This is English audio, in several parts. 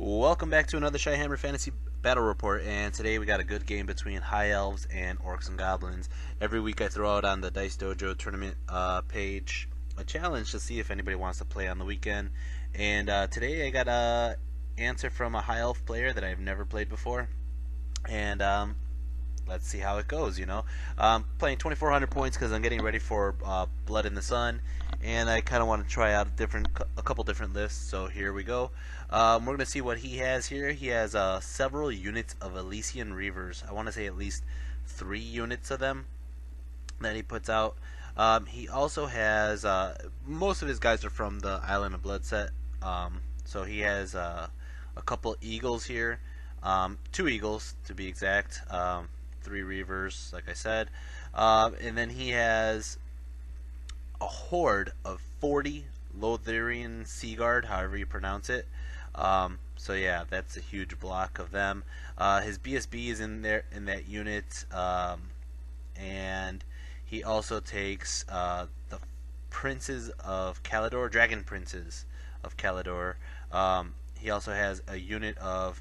Welcome back to another Shyhammer Fantasy Battle Report, and today we got a good game between High Elves and Orcs and Goblins. Every week I throw out on the Dice Dojo tournament page a challenge to see if anybody wants to play on the weekend. And today I got a answer from a High Elf player that I've never played before, and let's see how it goes. Playing 2,400 points because I'm getting ready for Blood in the Sun, and I kind of want to try out a couple different lists. So here we go. We're going to see what he has here. He has several units of Elysian Reavers. I want to say at least 3 units of them that he puts out. He also has most of his guys are from the Island of Blood set. So he has a couple eagles here, 2 eagles to be exact. 3 reavers, like I said, and then he has a horde of 40 Lotharian Seaguard, however you pronounce it. So yeah, that's a huge block of them. His BSB is in there in that unit, and he also takes the Princes of Calador, Dragon Princes of Calador. He also has a unit of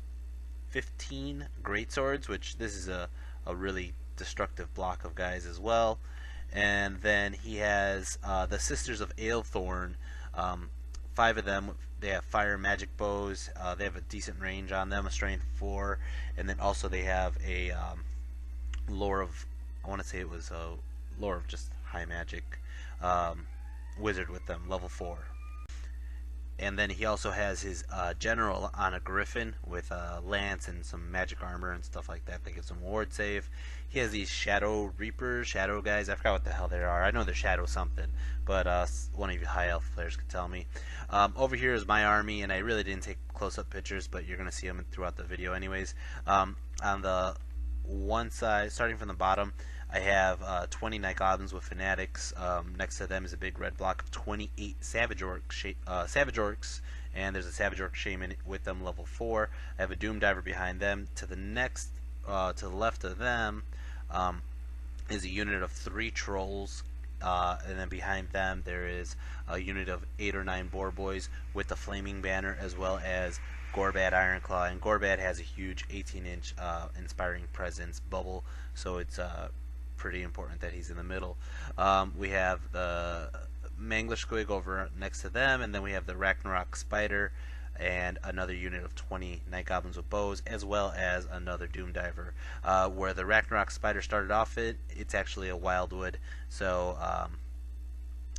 15 Greatswords, which this is a really destructive block of guys as well. And then he has the Sisters of Aelthorn, 5 of them. They have fire magic bows. They have a decent range on them, a strength 4, and then also they have a lore of, I want to say it was a lore of just high magic wizard with them, level 4. And then he also has his general on a griffin with a lance and some magic armor and stuff like that gives him ward save. He has these shadow reapers, shadow guys. I forgot what the hell they are. I know they're shadow something, but one of you high elf players could tell me. Over here is my army, and I really didn't take close-up pictures, but you're going to see them throughout the video anyways. On the one side, starting from the bottom, I have 20 Night Goblins with Fanatics. Next to them is a big red block of 28 Savage Orcs, and there's a Savage Orc Shaman with them, level 4. I have a Doom Diver behind them. To the next, to the left of them, is a unit of 3 Trolls, and then behind them there is a unit of 8 or 9 Boar Boys with the Flaming Banner, as well as Gorbad Ironclaw. And Gorbad has a huge 18-inch Inspiring Presence bubble, so it's pretty important that he's in the middle. We have the Mangler Squig over next to them, and then we have the Ragnarok Spider and another unit of 20 Night Goblins with bows, as well as another Doom Diver. Where the Ragnarok Spider started off, it's actually a Wildwood, so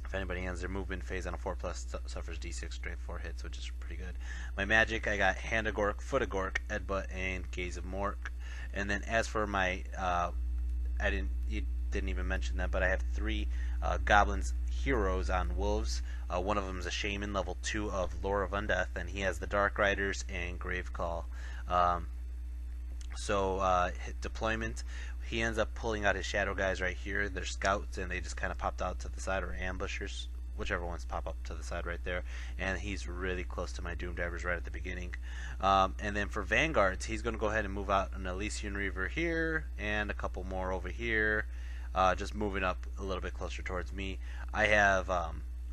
if anybody ends their movement phase on a 4+, suffers D6 straight 4 hits, which is pretty good. My magic, I got Hand of Gork, Foot of Gork, Headbutt, and Gaze of Mork. And then as for my you didn't even mention that, but I have 3 Goblins heroes on wolves. One of them is a Shaman, level 2 of Lore of Undeath, and he has the Dark Riders and Gravecall. Deployment, he ends up pulling out his shadow guys right here. They're scouts, and they just kind of popped out to the side, or ambushers, whichever ones pop up to the side right there. And he's really close to my Doom Divers right at the beginning. And then for Vanguards, he's going to go ahead and move out an Elysian Reaver here, and a couple more over here, just moving up a little bit closer towards me. I have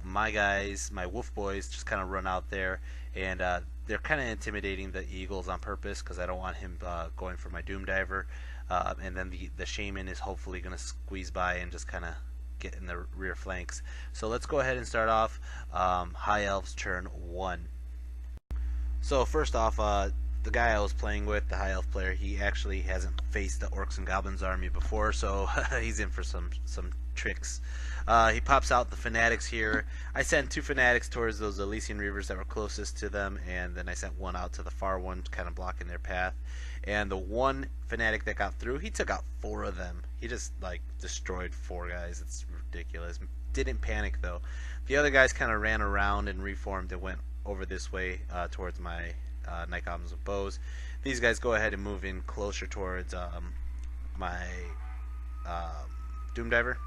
my guys, my Wolf Boys, just kind of run out there, and they're kind of intimidating the Eagles on purpose because I don't want him going for my Doom Diver. And then the Shaman is hopefully going to squeeze by and just kind of get in the rear flanks. So let's go ahead and start off High Elves turn 1. So first off, the guy I was playing with, the High Elf player, he actually hasn't faced the Orcs and Goblins army before, so he's in for some tricks. He pops out the Fanatics here. I sent 2 Fanatics towards those Elysian Reavers that were closest to them, and then I sent 1 out to the far one, kind of blocking their path. And the 1 Fanatic that got through, he took out 4 of them. He just destroyed 4 guys. It's ridiculous. Didn't panic though. The other guys kind of ran around and reformed and went over this way towards my Night Goblins with bows. These guys go ahead and move in closer towards my Doom Diver.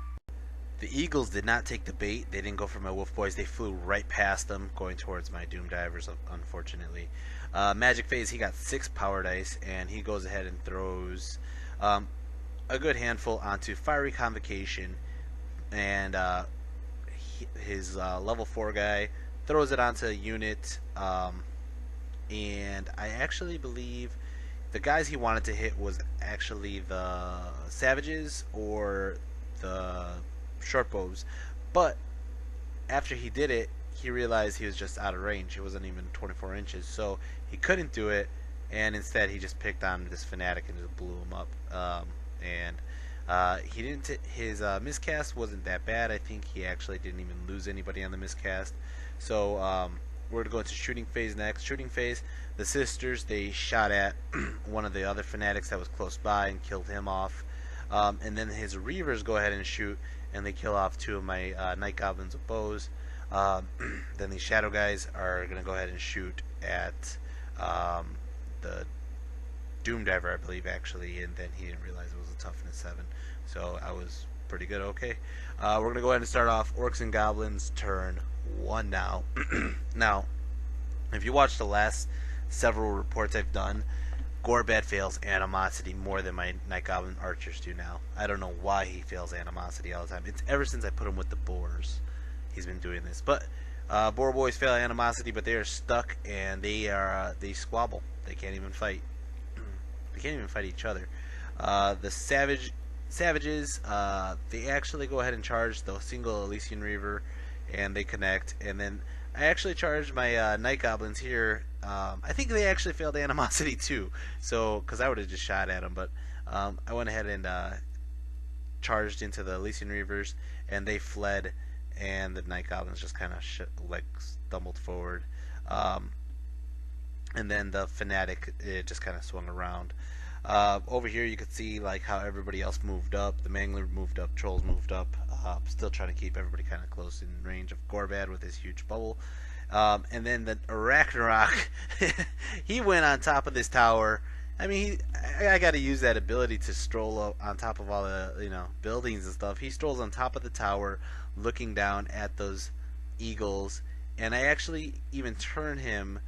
The Eagles did not take the bait. They didn't go for my Wolf Boys. They flew right past them, going towards my Doom Divers, unfortunately. Magic Phase, he got 6 Power Dice, and he goes ahead and throws a good handful onto Fiery Convocation, and his level 4 guy throws it onto a unit and I actually believe the guys he wanted to hit was actually the savages or the short bows, but after he did it, he realized he was just out of range. He wasn't even 24 inches, so he couldn't do it, and instead he just picked on this fanatic and just blew him up. And he didn't. His miscast wasn't that bad. I think he actually didn't even lose anybody on the miscast. So we're gonna go into shooting phase next. Shooting phase. The sisters, they shot at one of the other fanatics that was close by and killed him off. And then his reavers go ahead and shoot, and they kill off two of my night goblins with bows. Then these shadow guys are gonna go ahead and shoot at the Doom Diver, I believe, actually, and then he didn't realize it was a toughness 7, so I was pretty good. Okay, we're gonna go ahead and start off Orcs and Goblins turn 1 now. Now, if you watch the last several reports I've done, Gorbad fails Animosity more than my Night Goblin archers do now. I don't know why he fails Animosity all the time. It's ever since I put him with the Boars he's been doing this. But Boar Boys fail Animosity, but they are stuck and they squabble. They can't even fight. They can't even fight each other. The savages, they actually go ahead and charge the single Elysian Reaver, and they connect. And then I actually charged my Night Goblins here. I think they actually failed Animosity too, so because I would have just shot at them, but I went ahead and charged into the Elysian Reavers, and they fled, and the Night Goblins just kind of stumbled forward. And then the fanatic, it just kind of swung around. Over here you could see like how everybody else moved up. The Mangler moved up, Trolls moved up. Still trying to keep everybody kind of close in range of Gorbad with his huge bubble. And then the Arachnarok, he went on top of this tower. I mean, I got to use that ability to stroll up on top of all the buildings and stuff. He strolls on top of the tower, looking down at those eagles, and I actually even turn him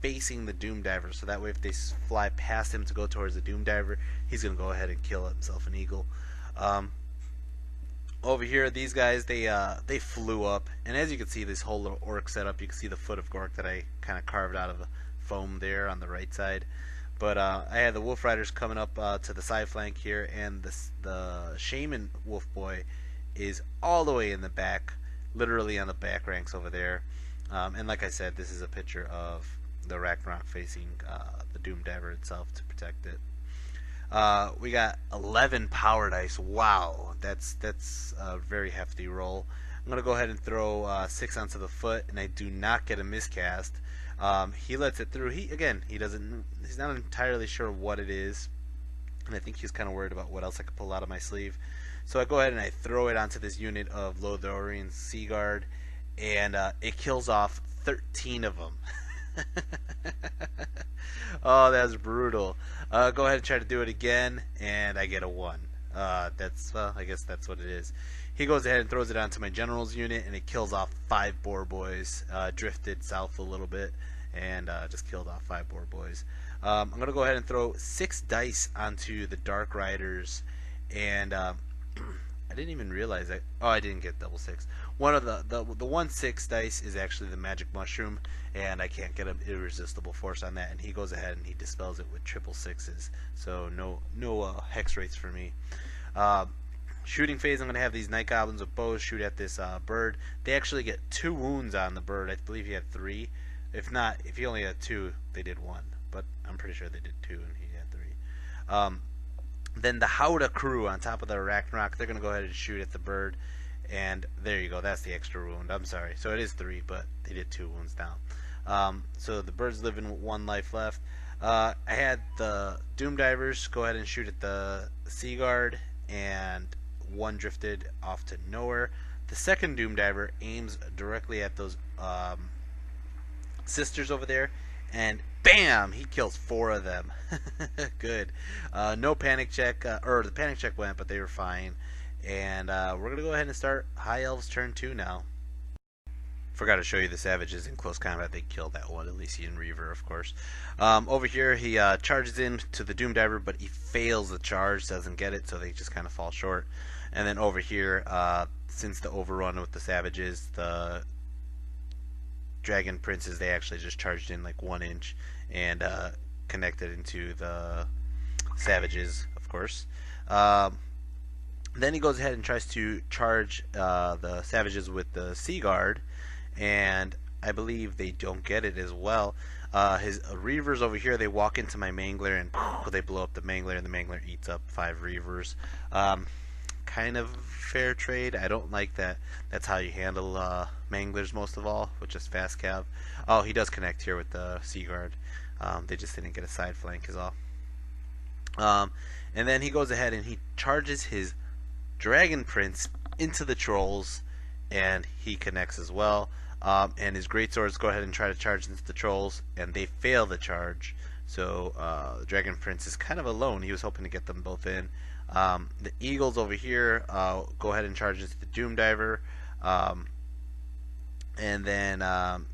facing the Doom Diver, so that way if they fly past him to go towards the Doom Diver, he's gonna go ahead and kill himself an eagle. Over here, these guys, they flew up, and as you can see, this whole little orc setup, you can see the foot of Gork that I kind of carved out of the foam there on the right side. But I had the Wolf Riders coming up to the side flank here, and the Shaman Wolf Boy is all the way in the back, literally on the back ranks over there. And like I said, this is a picture of the Ragnarok facing the Doom Diver itself to protect it. We got 11 power dice. Wow, that's a very hefty roll. I'm gonna go ahead and throw 6 onto the foot, and I do not get a miscast. He lets it through. He's not entirely sure what it is, and I think he's kind of worried about what else I could pull out of my sleeve. So I go ahead and I throw it onto this unit of Lothlorien Sea Guard, and it kills off 13 of them. Oh, that's brutal. Go ahead and try to do it again, and I get a 1. I guess that's what it is. He goes ahead and throws it onto my general's unit, and it kills off 5 Boar Boys. Drifted south a little bit, and just killed off 5 Boar Boys. I'm going to go ahead and throw 6 dice onto the Dark Riders, and I didn't even realize that. Oh, I didn't get double 6. One of the 1/6 dice is actually the magic mushroom, and I can't get an irresistible force on that. And he goes ahead and he dispels it with triple 6s. So no hex rates for me. Shooting phase. I'm gonna have these Night Goblins with bows shoot at this bird. They actually get 2 wounds on the bird. I believe he had 3. If he only had 2, they did 1. But I'm pretty sure they did 2 and he had 3. Then the Howdah crew on top of the Ragnarok, they're going to go ahead and shoot at the bird. And there you go. That's the extra wound. I'm sorry. So it is 3, but they did 2 wounds down. So the bird's living with 1 life left. I had the Doom Divers go ahead and shoot at the Sea Guard, and 1 drifted off to nowhere. The second Doom Diver aims directly at those sisters over there, and bam! He kills 4 of them. Good. No panic check, or the panic check went, but they were fine. And we're going to go ahead and start High Elves turn 2 now. Forgot to show you the savages in close combat. They killed that one Elysian Reaver, of course. Over here, he charges in to the Doom Diver, but he fails the charge, doesn't get it, so they just kind of fall short. And then over here, since the overrun with the savages, the Dragon Princes, they actually just charged in like 1 inch and connected into the Savages, of course. Um, then he goes ahead and tries to charge the Savages with the Sea Guard, and I believe they don't get it as well. His Reavers over here, they walk into my Mangler and they blow up the Mangler, and the Mangler eats up 5 Reavers. Kind of fair trade. I don't like that. That's how you handle Manglers most of all, which is fast cav. Oh, he does connect here with the Sea Guard. They just didn't get a side flank is all. And then he goes ahead and he charges his Dragon Prince into the Trolls, and he connects as well. And his Greatswords go ahead and try to charge into the Trolls, and they fail the charge. So the Dragon Prince is kind of alone. He was hoping to get them both in. The Eagles over here go ahead and charge into the Doom Diver. And then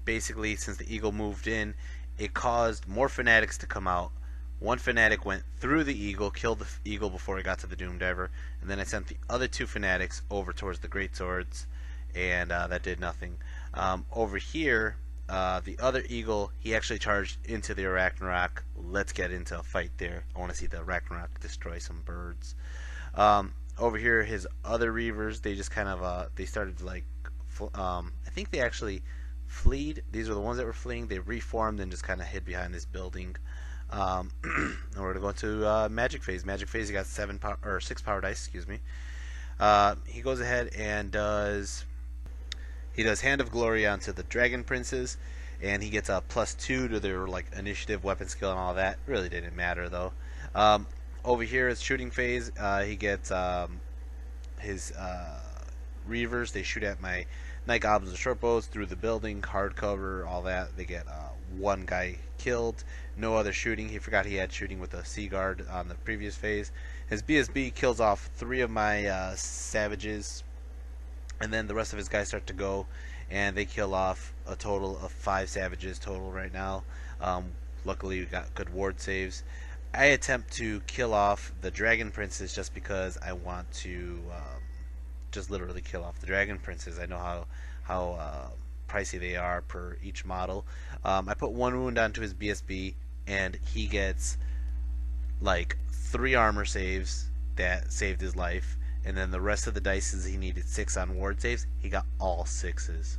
basically, since the Eagle moved in, it caused more Fanatics to come out. One Fanatic went through the Eagle, killed the Eagle before he got to the Doom Diver, and then I sent the other 2 Fanatics over towards the Greatswords, and that did nothing. Over here, the other Eagle, he actually charged into the Ragnarok. Let's get into a fight there. I want to see the Ragnarok destroy some birds. Over here, his other Reavers, they just kind of, they started like, I think they actually fleed. These were the ones that were fleeing. They reformed and just kind of hid behind this building. And we're going to go to Magic Phase. Magic Phase, he got 6 power dice, excuse me. He goes ahead and does Hand of Glory onto the Dragon Princes, and he gets a +2 to their like initiative, weapon skill, and all that. Really didn't matter though. Over here is Shooting Phase. He gets his Reavers. They shoot at my Night Goblins and Short Bows through the building, hardcover, all that. They get 1 guy killed. No other shooting. He forgot he had shooting with a Sea Guard on the previous phase. His BSB kills off 3 of my Savages, and then the rest of his guys start to go, and they kill off a total of 5 Savages total right now. Luckily, we got good ward saves. I attempt to kill off the Dragon Princes just because I want to just literally kill off the Dragon Princes. I know how pricey they are per each model. I put 1 wound onto his BSB, and he gets like 3 armor saves that saved his life, and then the rest of the dices he needed 6 on ward saves. He got all 6s.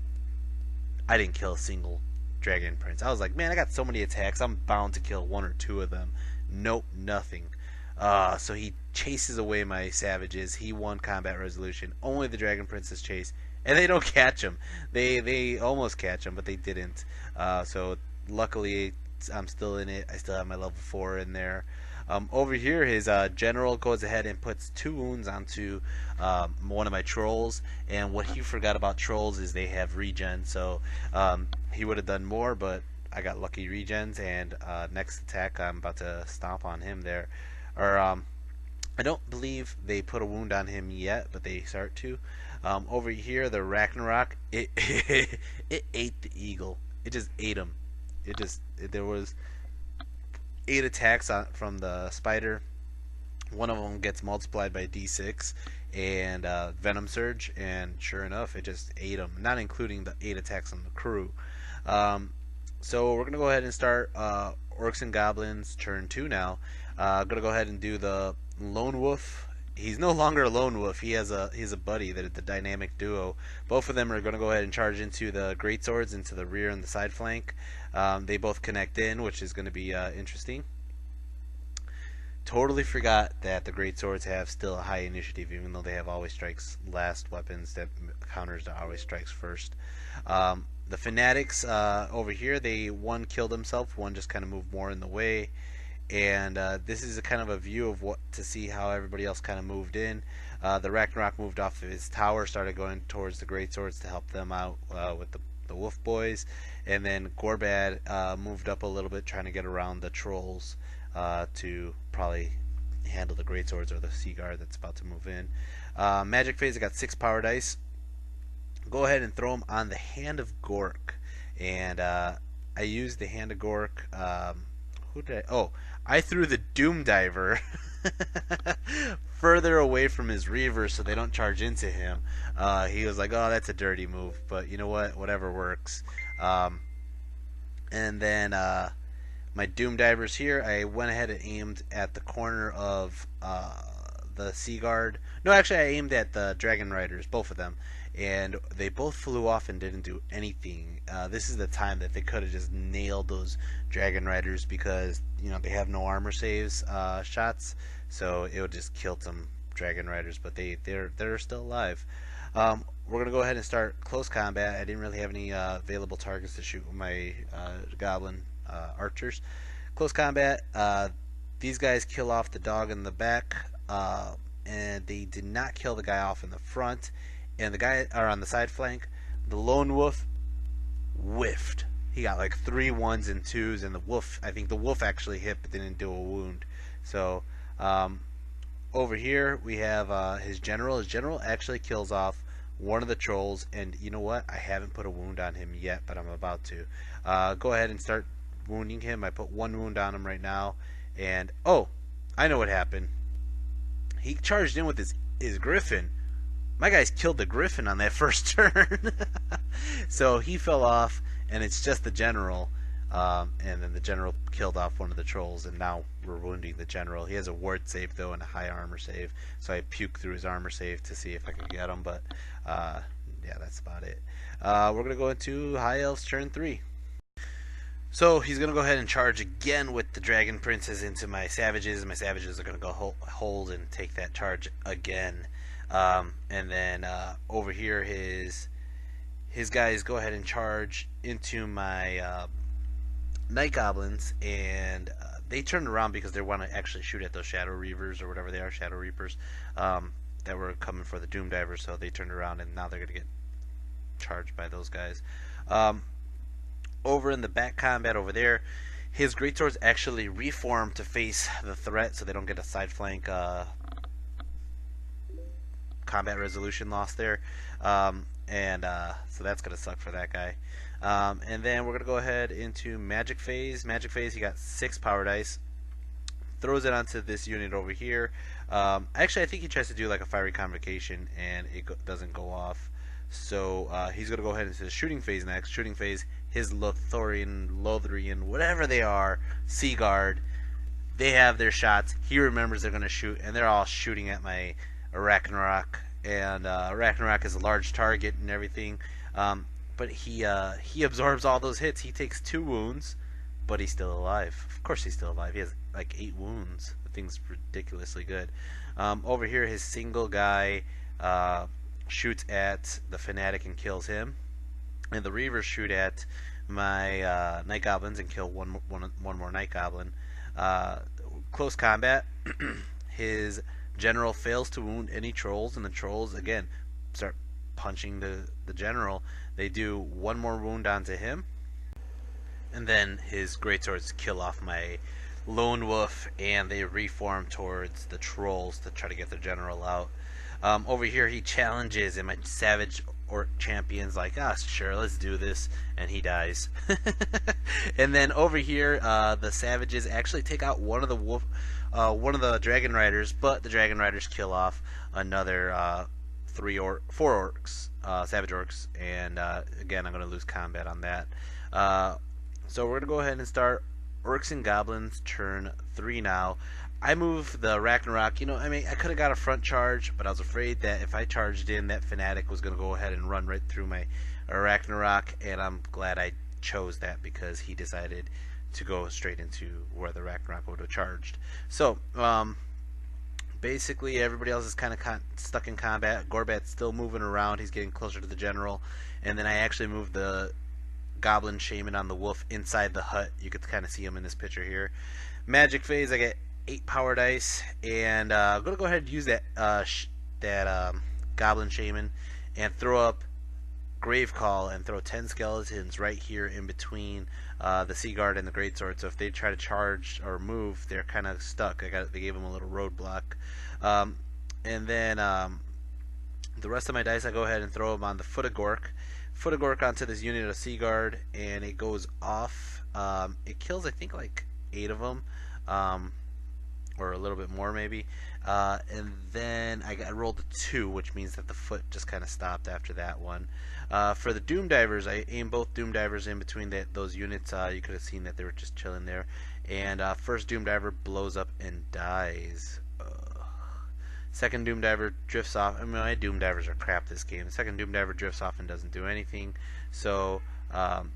I didn't kill a single Dragon Prince. I was like, man, I got so many attacks, I'm bound to kill 1 or 2 of them. Nope, nothing. So he chases away my Savages. He won combat resolution. Only the Dragon Princes chase, and they don't catch him. They almost catch him, but they didn't. So luckily, I'm still in it. I still have my level 4 in there. Over here, his general goes ahead and puts 2 wounds onto one of my Trolls, and what he forgot about Trolls is they have regen, so he would have done more, but I got lucky regens, and next attack I'm about to stomp on him there. Or I don't believe they put a wound on him yet, but they start to. Over here, the Ragnarok, it ate the Eagle. It just ate him. There was 8 attacks from the Spider. One of them gets multiplied by D6 and Venom Surge, and sure enough, it just ate him, not including the 8 attacks on the crew. So we're going to go ahead and start Orcs and Goblins turn 2 now. I'm going to go ahead and do the Lone Wolf. He's no longer a Lone Wolf. He has a buddy, the dynamic duo. Both of them are going to go ahead and charge into the Greatswords, into the rear and the side flank. They both connect in, which is going to be interesting. Totally forgot that the Greatswords have still a high initiative, even though they have always strikes last weapons that counters the always strikes first. The Fanatics over here, one killed himself, one just kind of moved more in the way. And this is a kind of a view of what to see how everybody else kind of moved in. The Ragnarok moved off of his tower, started going towards the Greatswords to help them out with the Wolf Boys, and then Gorbad moved up a little bit, trying to get around the Trolls to probably handle the Greatswords or the Sea Guard that's about to move in. Magic Phase, I got 6 power dice. Go ahead and throw them on the Hand of Gork, and I used the Hand of Gork. Who did I? Oh, I threw the Doom Diver further away from his Reavers so they don't charge into him. He was like, oh, that's a dirty move, but you know what? Whatever works. Um, and then my Doom Divers here, I went ahead and aimed at the corner of the Sea Guard. No, actually, I aimed at the Dragon Riders, both of them, and they both flew off and didn't do anything. This is the time that they could have just nailed those Dragon Riders because they have no armor saves shots, so it would just kill some Dragon Riders. But they're still alive. We're gonna go ahead and start close combat. I didn't really have any available targets to shoot with my Goblin archers. Close combat. These guys kill off the dog in the back, and they did not kill the guy off in the front. And the guy are on the side flank. The lone wolf whiffed. He got like 3 1s and 2s, and I think the wolf actually hit, but didn't do a wound. So over here we have his general. His general actually kills off one of the trolls, and you know what? I haven't put a wound on him yet, but I'm about to. Go ahead and start wounding him. I put 1 wound on him right now, and oh, I know what happened. He charged in with his griffin. My guys killed the griffin on that first turn. So he fell off, and it's just the general. And then the general killed off one of the trolls, and now we're wounding the general. He has a ward save, though, and a high armor save. So I puked through his armor save to see if I could get him, but yeah, that's about it. We're going to go into High Elves turn 3. So he's going to go ahead and charge again with the Dragon Princes into my Savages, and my Savages are going to go hold and take that charge again. And then over here, his guys go ahead and charge into my Night Goblins, and they turned around because they want to actually shoot at those Shadow Reavers or whatever they are, Shadow Reapers, that were coming for the Doom Divers. So they turned around, and now they're going to get charged by those guys. Over in the back combat over there, his Greatswords actually reform to face the threat, so they don't get a side flank combat resolution loss there. So that's going to suck for that guy. And then we're going to go ahead into Magic Phase. Magic Phase, he got 6 power dice. Throws it onto this unit over here. Actually, I think he tries to do like a Fiery Convocation, and it doesn't go off. So he's going to go ahead into the Shooting Phase next. Shooting Phase, his Lothrian, whatever they are, Sea Guard, they have their shots. He remembers they're going to shoot, and they're all shooting at my Ragnarok. And Ragnarok is a large target and everything. But he absorbs all those hits. He takes 2 wounds, but he's still alive. Of course he's still alive. He has like 8 wounds. The thing's ridiculously good. Over here, his single guy shoots at the Fanatic and kills him. And the Reavers shoot at my Night Goblins and kill one more Night Goblin. Close combat. His general fails to wound any trolls, and the trolls, again, start punching the general. They do 1 more wound onto him, and then his Greatswords kill off my Lone Wolf, and they reform towards the trolls to try to get the general out. Over here, he challenges, and my Savage Orc champion's like, sure, let's do this, and he dies. And then over here, the Savages actually take out one of the Dragon Riders, but the Dragon Riders kill off another 4 orcs, Savage Orcs, and again, I'm going to lose combat on that. So we're going to go ahead and start Orcs and Goblins turn 3 now. I moved the Ragnarok. I could have got a front charge, but I was afraid that if I charged in, that Fanatic was going to go ahead and run right through my Ragnarok, and I'm glad I chose that because he decided to go straight into where the Ragnarok would have charged. So, basically, everybody else is kind of stuck in combat. Gorbat's still moving around. He's getting closer to the general. And then I actually moved the Goblin Shaman on the wolf inside the hut. You could kind of see him in this picture here. Magic Phase, I get 8 power dice. And I'm going to go ahead and use that Goblin Shaman and throw up Grave Call and throw 10 skeletons right here in between the Sea Guard and the Greatsword. So if they try to charge or move, they're kind of stuck. They gave them a little roadblock. And then the rest of my dice, I go ahead and throw them on the Foot of Gork. Foot of Gork onto this unit of Sea Guard, and it goes off. It kills, I think, like 8 of them. or a little bit more maybe. And then I rolled a 2, which means that the foot just kind of stopped after that one. For the Doom Divers, I aimed both Doom Divers in between those units. You could have seen that they were just chilling there. And first Doom Diver blows up and dies. Second Doom Diver drifts off. I mean, my Doom Divers are crap this game. The second Doom Diver drifts off and doesn't do anything. So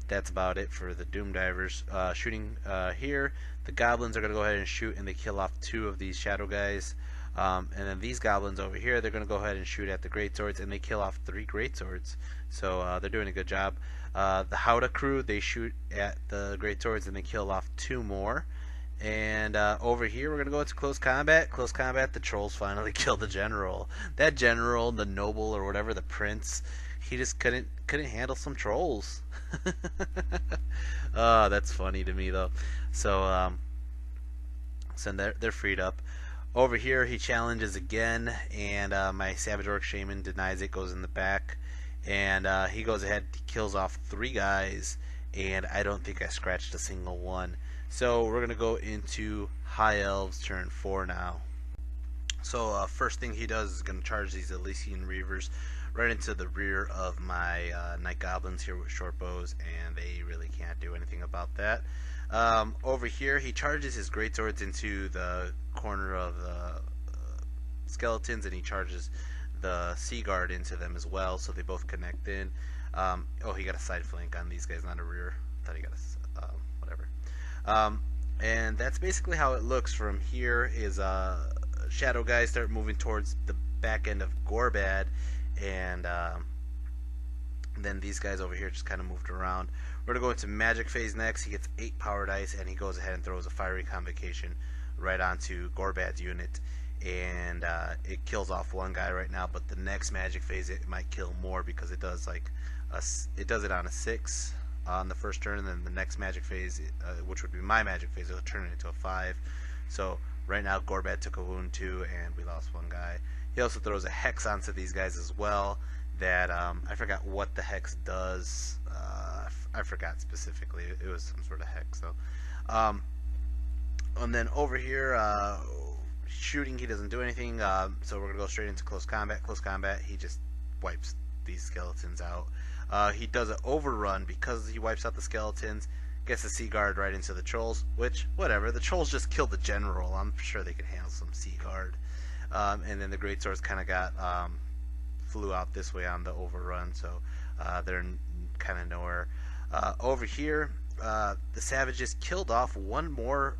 that's about it for the Doom Divers. Shooting here, the Goblins are going to go ahead and shoot, and they kill off 2 of these Shadow guys. And then these Goblins over here, they're going to go ahead and shoot at the Greatswords, and they kill off 3 Greatswords. So they're doing a good job. The Howdah crew, they shoot at the Greatswords, and they kill off 2 more. And over here, we're going to go into close combat. Close combat, the Trolls finally kill the General. That General, the Noble, or whatever, the Prince, he just couldn't handle some Trolls. Oh, that's funny to me, though. So they're freed up. Over here, he challenges again, and my Savage Orc Shaman denies it, goes in the back. And he goes ahead, kills off 3 guys, and I don't think I scratched a single one. So we're going to go into High Elves turn 4 now. So first thing he does is going to charge these Elysian Reavers right into the rear of my Night Goblins here with short bows, and they really can't do anything about that. Over here, he charges his Greatswords into the corner of the skeletons, and he charges the Sea Guard into them as well, so they both connect in. Oh, he got a side flank on these guys, not a rear. I thought he got a whatever. And that's basically how it looks from here. Is Shadow guys start moving towards the back end of Gorbad, and then these guys over here just kind of moved around. We're going to go into Magic Phase next. He gets 8 power dice, and he goes ahead and throws a Fiery Convocation right onto Gorbad's unit, and it kills off 1 guy right now. But the next Magic Phase, it might kill more, because it does it on a 6 on the first turn, and then the next Magic Phase, which would be my Magic Phase, it'll turn it into a 5. So right now Gorbad took a wound too, and we lost 1 guy. He also throws a Hex onto these guys as well. That I forgot what the Hex does. I forgot specifically. It was some sort of Hex though. And then over here, shooting, he doesn't do anything. So we're gonna go straight into close combat. Close combat, he just wipes these skeletons out. He does an overrun because he wipes out the skeletons. Gets the Sea Guard right into the Trolls, which, whatever. The Trolls just killed the General. I'm sure they could handle some Sea Guard. And then the Greatswords kind of got flew out this way on the overrun, so they're kind of nowhere. Over here, the Savages killed off 1 more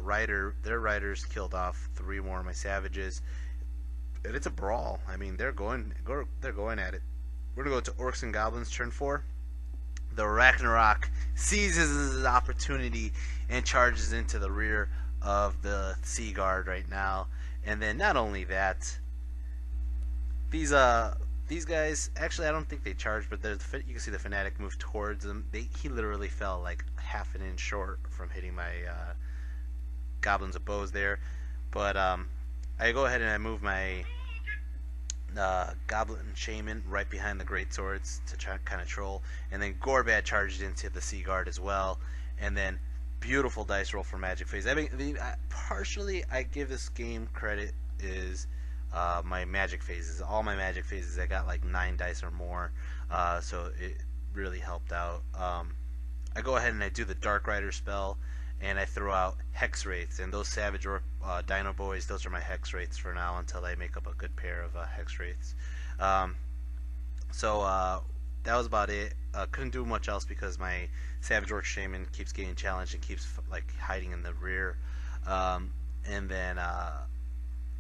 rider. Their riders killed off 3 more of my Savages, and it's a brawl. I mean, they're going at it. We're gonna go to Orcs and Goblins turn 4. The Ragnarok seizes his opportunity and charges into the rear of the Sea Guard right now. And then not only that, these guys, actually I don't think they charged, but you can see the Fanatic move towards them. He literally fell like half an inch short from hitting my Goblins of Bows there. But I go ahead and I move my Goblin Shaman right behind the Greatswords to try kind of troll, and then Gorbad charged into the Sea Guard as well. And then beautiful dice roll for Magic Phase. I mean, partially I give this game credit is my Magic Phases. All my Magic Phases, I got like 9 dice or more, so it really helped out. I go ahead and I do the Dark Rider spell, and I throw out Hex Wraiths, and those Savage Orc Dino Boys, those are my Hex Wraiths for now until I make up a good pair of Hex Wraiths. So that was about it. Couldn't do much else because my Savage Orc Shaman keeps getting challenged and keeps like hiding in the rear. And then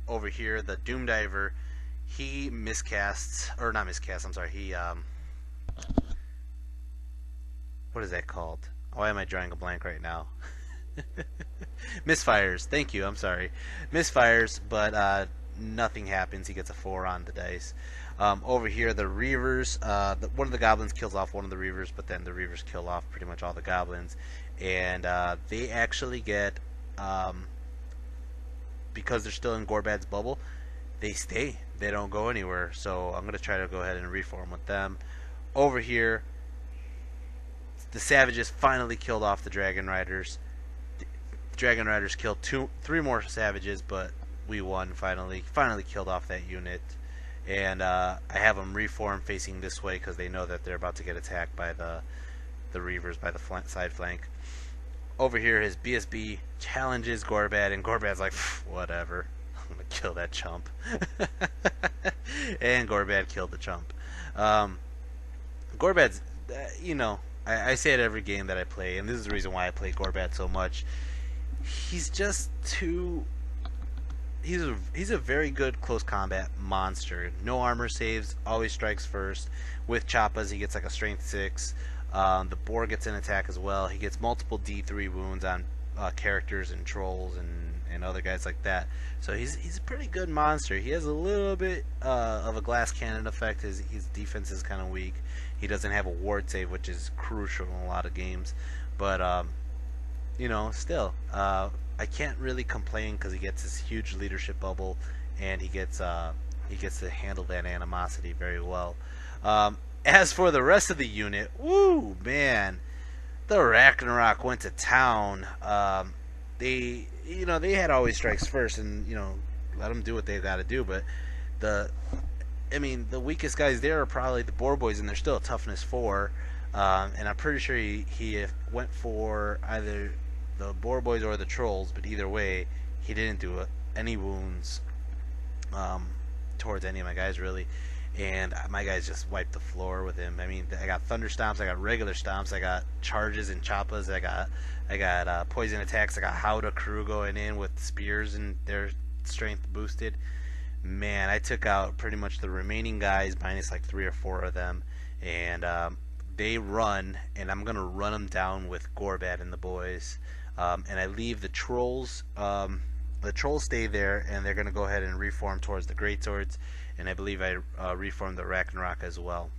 over here, the Doom Diver, he miscasts, or not miscasts, I'm sorry, he what is that called? Why am I drawing a blank right now? Misfires. Thank you. I'm sorry. Misfires, but nothing happens. He gets a 4 on the dice. Over here, the Reavers. One of the Goblins kills off one of the Reavers, but then the Reavers kill off pretty much all the Goblins, and they actually get because they're still in Gorbad's bubble. They stay. They don't go anywhere. So I'm gonna try to go ahead and reform with them. Over here, the Savages finally killed off the Dragon Riders. Dragon Riders killed three more savages, but we won finally. Finally killed off that unit. And I have them reform facing this way because they know that they're about to get attacked by the Reavers by the side flank. Over here, his BSB challenges Gorbad, and Gorbad's like, whatever. I'm going to kill that chump. And Gorbad killed the chump. Gorbad's, you know, I say it every game that I play, and this is the reason why I play Gorbad so much. He's just too... He's a very good close combat monster. No armor saves, always strikes first. With Choppas, he gets like a strength 6. The boar gets an attack as well. He gets multiple D3 wounds on characters and trolls and other guys like that. So he's a pretty good monster. He has a little bit of a glass cannon effect. His defense is kind of weak. He doesn't have a ward save, which is crucial in a lot of games. But you know, still, I can't really complain because he gets this huge leadership bubble, and he gets to handle that animosity very well. As for the rest of the unit, woo, man, the Ragnarok went to town. They had always strikes first, and let them do what they got to do. But the weakest guys there are probably the Boar Boys, and they're still a toughness 4. And I'm pretty sure he went for either the Boar Boys or the Trolls, but either way, he didn't do any wounds towards any of my guys really. And my guys just wiped the floor with him. I mean, I got thunder stomps, I got regular stomps, I got charges and choppas, I got poison attacks, I got Howdah crew going in with spears and their strength boosted. Man, I took out pretty much the remaining guys minus like 3 or 4 of them, and they run, and I'm gonna run them down with Gorbad and the boys. And I leave the trolls. The trolls stay there, and they're gonna go ahead and reform towards the greatswords. And I believe I reformed the Ragnarok as well.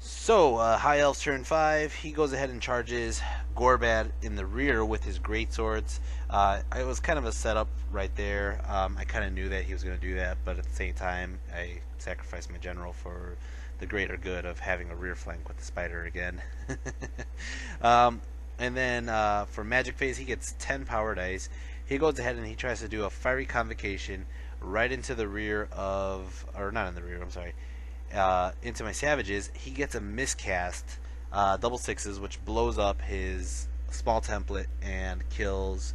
So, High Elves turn 5. He goes ahead and charges Gorbad in the rear with his greatswords. It was kind of a setup right there. I kind of knew that he was going to do that, but at the same time, I sacrificed my general for the greater good of having a rear flank with the spider again. And then for Magic Phase, he gets 10 power dice. He goes ahead and he tries to do a Fiery Convocation right into the rear of, or not in the rear, I'm sorry, into my savages. He gets a miscast, double 6s, which blows up his small template and kills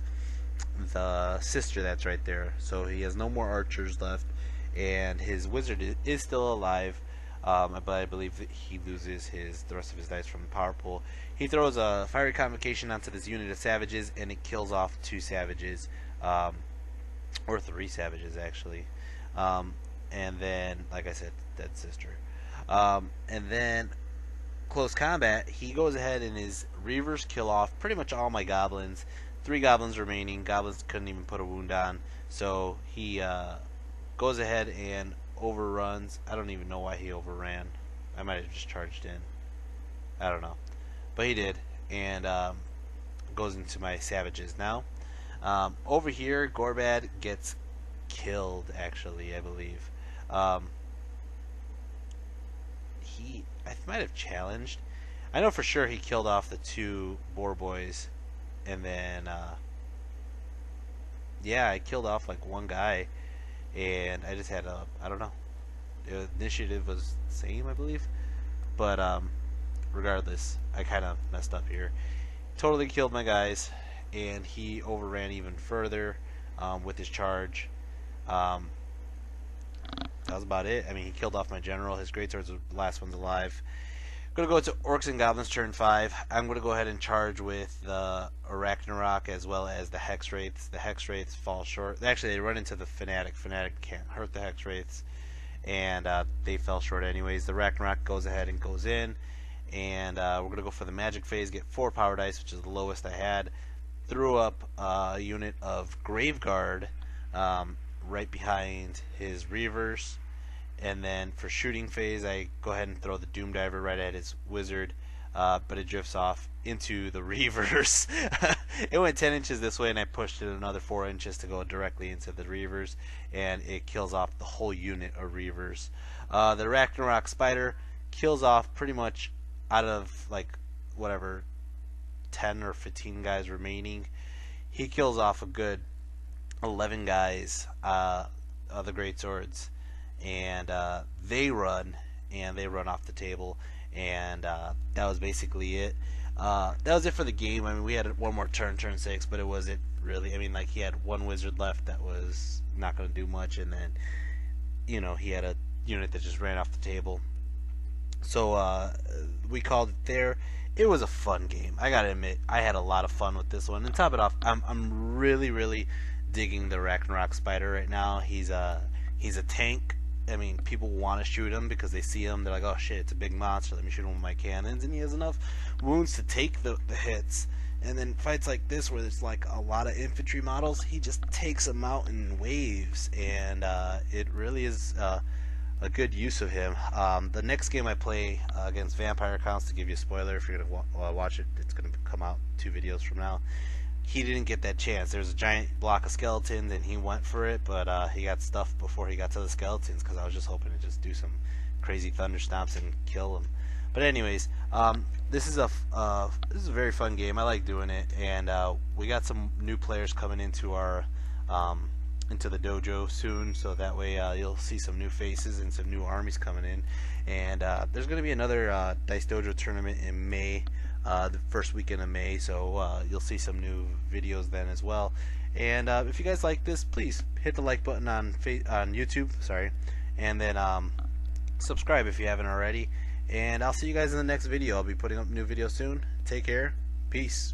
the sister that's right there. So he has no more archers left, and his wizard is still alive, but I believe that he loses the rest of his dice from the power pool. He throws a Fiery Convocation onto this unit of savages, and it kills off 2 savages. Or 3 savages actually, and then, like I said, dead sister. And then close combat, he goes ahead and his Reavers kill off pretty much all my goblins. 3 goblins remaining. Goblins couldn't even put a wound on, so he goes ahead and overruns. I don't even know why he overran. I might have just charged in. I don't know, but he did, and goes into my savages now. Over here, Gorbad gets killed, actually, I believe. I might have challenged. I know for sure he killed off the 2 Boar Boys, and then, yeah, I killed off like 1 guy, and I just had I don't know. The initiative was the same, I believe, but, regardless, I kind of messed up here. Totally killed my guys, and he overran even further with his charge. That was about it. I mean, he killed off my general. His greatswords were the last ones alive. I'm going to go to Orcs and Goblins turn 5. I'm going to go ahead and charge with the Ragnarok as well as the Hex Wraiths. The Hex Wraiths fall short. Actually, they run into the Fanatic. Fanatic can't hurt the Hex Wraiths, and they fell short anyways. The Ragnarok goes ahead and goes in, and we're going to go for the Magic Phase, get 4 power dice, which is the lowest I had. Threw up a unit of Graveguard right behind his Reavers, and then for shooting phase I go ahead and throw the Doom Diver right at his wizard, but it drifts off into the Reavers. It went 10 inches this way, and I pushed it another 4 inches to go directly into the Reavers, and it kills off the whole unit of Reavers. The Ragnarok Spider kills off pretty much out of like whatever 10 or 15 guys remaining. he kills off a good 11 guys of the great swords, and they run off the table, and that was basically it. That was it for the game. I mean, we had one more turn 6, but it wasn't really. I mean, like, he had one wizard left that was not going to do much, and then he had a unit that just ran off the table. So we called it there. It was a fun game. I gotta admit, I had a lot of fun with this one. And top it off, I'm really digging the Ragnarok Spider right now. He's a tank. I mean, people want to shoot him because they see him. They're like, oh shit, it's a big monster. Let me shoot him with my cannons. And he has enough wounds to take the hits. And then fights like this where there's like a lot of infantry models, he just takes them out in waves. And it really is a good use of him. The next game I play against Vampire Counts, to give you a spoiler, if you're going to watch it, it's going to come out 2 videos from now. He didn't get that chance. There's a giant block of skeletons, and he went for it, but he got stuffed before he got to the skeletons, because I was just hoping to just do some crazy thunderstomps and kill him. But anyways, this is a very fun game. I like doing it, and we got some new players coming into our into the dojo soon, so that way you'll see some new faces and some new armies coming in. And there's going to be another Dice Dojo tournament in May, the first weekend of May, so you'll see some new videos then as well. And if you guys like this, please hit the like button on YouTube, and then subscribe if you haven't already. And I'll see you guys in the next video. I'll be putting up new videos soon. Take care. Peace.